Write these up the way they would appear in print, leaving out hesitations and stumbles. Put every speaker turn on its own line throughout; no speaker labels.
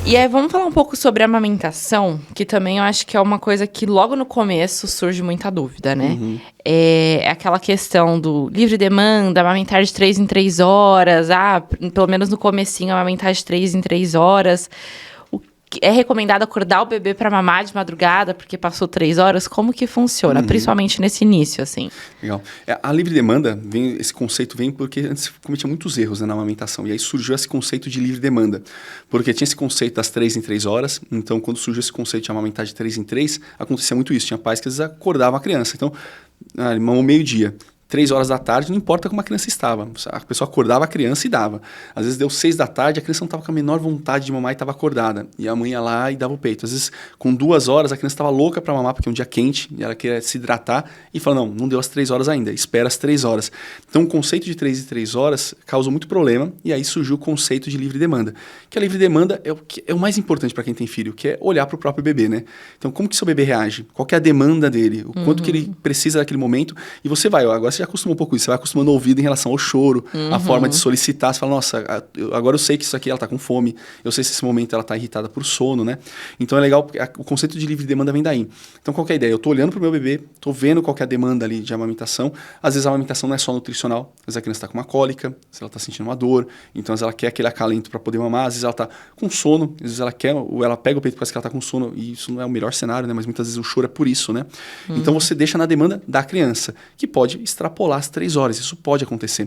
E aí, vamos falar um pouco sobre a amamentação, que também eu acho que é uma coisa que logo no começo surge muita dúvida, né? É aquela questão do livre demanda, amamentar de 3 em 3 horas, pelo menos no comecinho, amamentar de 3 em 3 horas. É recomendado acordar o bebê para mamar de madrugada, porque passou 3 horas? Como que funciona? Principalmente nesse início, assim.
Legal. A livre demanda, esse conceito vem porque antes cometia muitos erros, né, na amamentação. E aí surgiu esse conceito de livre demanda. Porque tinha esse conceito das 3 em 3 horas. Então, quando surgiu esse conceito de amamentar de 3 em 3, acontecia muito isso. Tinha pais que às vezes acordavam a criança. Então, ele mamou meio-dia. 3 horas da tarde, não importa como a criança estava. A pessoa acordava a criança e dava. Às vezes deu 6 da tarde, a criança não estava com a menor vontade de mamar e estava acordada. E a mãe ia lá e dava o peito. Às vezes, com 2 horas, a criança estava louca para mamar, porque é um dia quente, e ela queria se hidratar, e falou, não deu as 3 horas ainda, espera as 3 horas. Então, o conceito de 3 em 3 horas causou muito problema, e aí surgiu o conceito de livre demanda. Que a livre demanda é o mais importante para quem tem filho, que é olhar para o próprio bebê, né? Então, como que seu bebê reage? Qual que é a demanda dele? O quanto que ele precisa naquele momento? E você vai, agora você já acostumou um pouco isso, você vai acostumando o ouvido em relação ao choro, a forma de solicitar. Você fala, nossa, agora eu sei que isso aqui ela tá com fome, eu sei se esse momento ela tá irritada por sono, né? Então é legal, porque o conceito de livre demanda vem daí. Então qual que é a ideia? Eu tô olhando pro meu bebê, tô vendo qual que é a demanda ali de amamentação. Às vezes a amamentação não é só nutricional, às vezes a criança tá com uma cólica, às vezes ela tá sentindo uma dor, então às vezes ela quer aquele acalento para poder mamar, às vezes ela tá com sono, às vezes ela quer, ou ela pega o peito porque ela tá com sono, e isso não é o melhor cenário, né? Mas muitas vezes o choro é por isso, né? Então você deixa na demanda da criança, que pode extrapolar as 3 horas. Isso pode acontecer.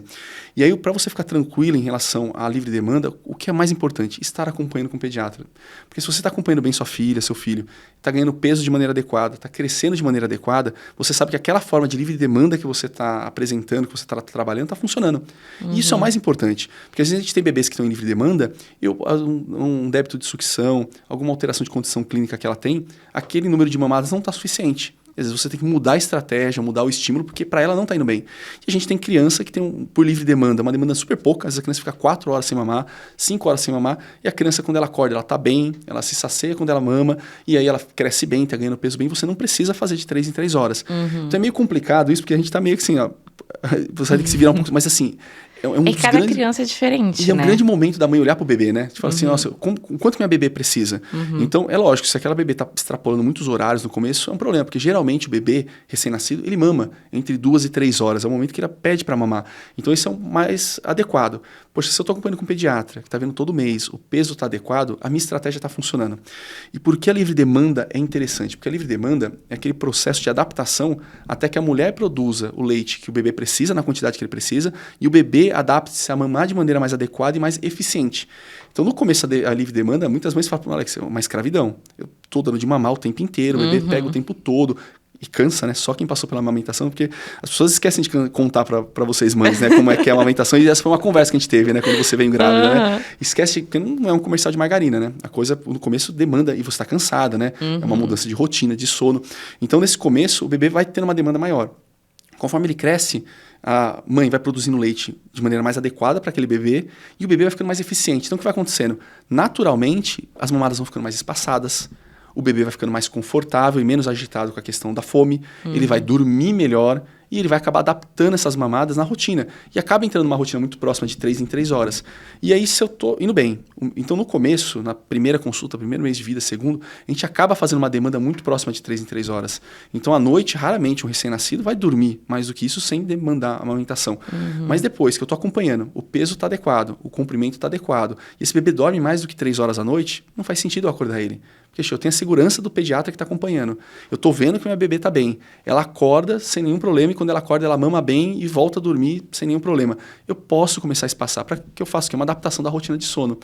E aí, para você ficar tranquilo em relação à livre demanda, o que é mais importante? Estar acompanhando com o pediatra. Porque se você está acompanhando bem sua filha, seu filho, está ganhando peso de maneira adequada, está crescendo de maneira adequada, você sabe que aquela forma de livre demanda que você está apresentando, que você está trabalhando, está funcionando. E isso é o mais importante. Porque às vezes a gente tem bebês que estão em livre demanda, um débito de sucção, alguma alteração de condição clínica que ela tem, aquele número de mamadas não está suficiente. Às vezes você tem que mudar a estratégia, mudar o estímulo, porque para ela não está indo bem. E a gente tem criança que tem, por livre demanda, uma demanda super pouca. Às vezes a criança fica 4 horas sem mamar, 5 horas sem mamar, e a criança, quando ela acorda, ela está bem, ela se sacia quando ela mama, e aí ela cresce bem, está ganhando peso bem. Você não precisa fazer de 3 em 3 horas. Então é meio complicado isso, porque a gente está meio que assim, você vai ter que se virar um pouco, mas assim...
cada criança é diferente,
e é um grande momento da mãe olhar pro bebê, né? Tipo fala assim, nossa, quanto que minha bebê precisa? Então, é lógico, se aquela bebê tá extrapolando muitos horários no começo, é um problema, porque geralmente o bebê recém-nascido, ele mama entre 2 e 3 horas, é o momento que ele pede para mamar. Então, esse é o mais adequado. Poxa, se eu tô acompanhando com um pediatra, que tá vendo todo mês, o peso tá adequado, a minha estratégia tá funcionando. E por que a livre demanda é interessante? Porque a livre demanda é aquele processo de adaptação até que a mulher produza o leite que o bebê precisa, na quantidade que ele precisa, e o bebê adapte-se a mamar de maneira mais adequada e mais eficiente. Então, no começo a livre demanda, muitas mães falam, Alex, é uma escravidão. Eu tô dando de mamar o tempo inteiro, o bebê pega o tempo todo. E cansa, né? Só quem passou pela amamentação, porque as pessoas esquecem de contar para vocês mães, né? Como é que é a amamentação. E essa foi uma conversa que a gente teve, né? Quando você vem grávida, né? Esquece que não é um comercial de margarina, né? A coisa, no começo, demanda e você está cansada, né? É uma mudança de rotina, de sono. Então, nesse começo, o bebê vai tendo uma demanda maior. Conforme ele cresce, a mãe vai produzindo leite de maneira mais adequada para aquele bebê e o bebê vai ficando mais eficiente. Então, o que vai acontecendo? Naturalmente, as mamadas vão ficando mais espaçadas, o bebê vai ficando mais confortável e menos agitado com a questão da fome, ele vai dormir melhor e ele vai acabar adaptando essas mamadas na rotina. E acaba entrando numa rotina muito próxima de 3 em 3 horas. E aí, se eu tô indo bem. Então, no começo, na primeira consulta, primeiro mês de vida, segundo, a gente acaba fazendo uma demanda muito próxima de 3 em 3 horas. Então, à noite, raramente um recém-nascido vai dormir mais do que isso sem demandar a amamentação. Mas depois que eu tô acompanhando, o peso tá adequado, o comprimento tá adequado, e esse bebê dorme mais do que 3 horas à noite, não faz sentido eu acordar ele. Porque eu tenho a segurança do pediatra que está acompanhando. Eu estou vendo que minha bebê está bem. Ela acorda sem nenhum problema e quando ela acorda, ela mama bem e volta a dormir sem nenhum problema. Eu posso começar a espaçar. Para que eu faça? Que é uma adaptação da rotina de sono.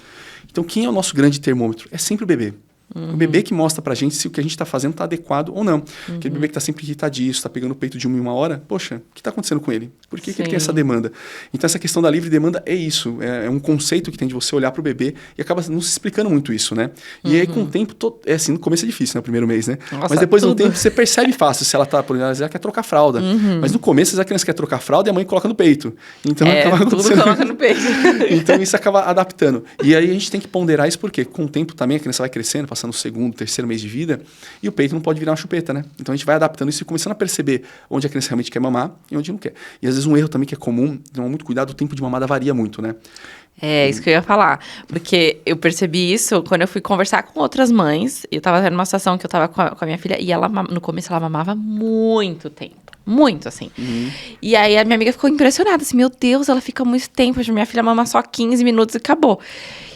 Então, quem é o nosso grande termômetro? É sempre o bebê. O bebê que mostra pra gente se o que a gente está fazendo está adequado ou não. Aquele bebê que está sempre irritadíssimo, está pegando o peito de 1 em 1 hora, poxa, o que está acontecendo com ele? Por que ele tem essa demanda? Então, essa questão da livre demanda é isso. É um conceito que tem de você olhar pro bebê e acaba não se explicando muito isso, né? E aí, com o tempo, assim, no começo é difícil, né? O primeiro mês, né?
Nossa,
mas depois de um tempo, você percebe fácil se ela tá, por exemplo, ela quer trocar fralda. Mas no começo, às vezes, a criança quer trocar fralda e a mãe coloca no peito. Então, acaba acontecendo.
Tudo coloca no peito.
Então, isso acaba adaptando. E aí, a gente tem que ponderar isso porque, com o tempo também, a criança vai crescendo, passando o segundo, terceiro mês de vida, e o peito não pode virar uma chupeta, né? Então, a gente vai adaptando isso e começando a perceber onde a criança realmente quer mamar e onde não quer. E, às vezes, um erro também que é comum, tomar muito cuidado, o tempo de mamada varia muito, né?
É, isso que eu ia falar. Porque eu percebi isso quando eu fui conversar com outras mães. Eu tava tendo uma situação que eu tava com a minha filha. E ela, no começo, ela mamava muito tempo. Muito, assim. E aí, a minha amiga ficou impressionada. Assim, meu Deus, ela fica muito tempo. Minha filha mama só 15 minutos e acabou.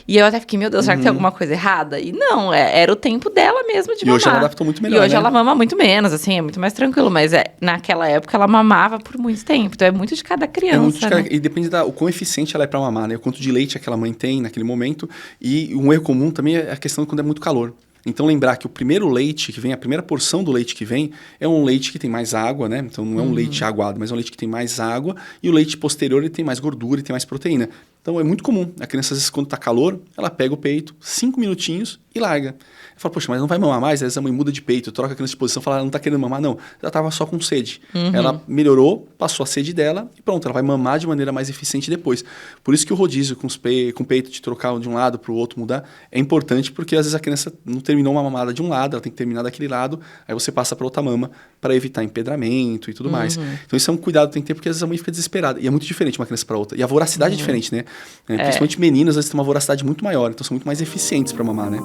E eu até fiquei, meu Deus, será que tem alguma coisa errada? E não, era o tempo dela mesmo de mamar.
E hoje ela adaptou muito melhor,
E hoje
né?
ela mama muito menos, assim, é muito mais tranquilo. Mas naquela época ela mamava por muito tempo. Então é muito de cada criança,
muito de cada,
né?
E depende o quão eficiente ela é pra mamar, né? O quanto de leite aquela mãe tem naquele momento. E um erro comum também é a questão de quando é muito calor. Então, lembrar que o primeiro leite que vem, a primeira porção do leite que vem, é um leite que tem mais água, né? Então, não é um leite aguado, mas é um leite que tem mais água. E o leite posterior, ele tem mais gordura e tem mais proteína. Então, é muito comum. A criança, às vezes, quando tá calor, ela pega o peito, 5 minutinhos e larga. Fala, poxa, mas não vai mamar mais? Às vezes a mãe muda de peito, troca a criança de posição, fala, ela não tá querendo mamar, não. Ela tava só com sede. Ela melhorou, passou a sede dela e pronto, ela vai mamar de maneira mais eficiente depois. Por isso que o rodízio com o peito, de trocar de um lado para o outro, mudar, é importante, porque às vezes a criança não terminou uma mamada de um lado, ela tem que terminar daquele lado, aí você passa para outra mama para evitar empedramento e tudo mais. Então isso é um cuidado que tem que ter, porque às vezes a mãe fica desesperada. E é muito diferente uma criança para outra. E a voracidade é diferente, né? Principalmente meninas, às vezes tem uma voracidade muito maior, então são muito mais eficientes para mamar, né?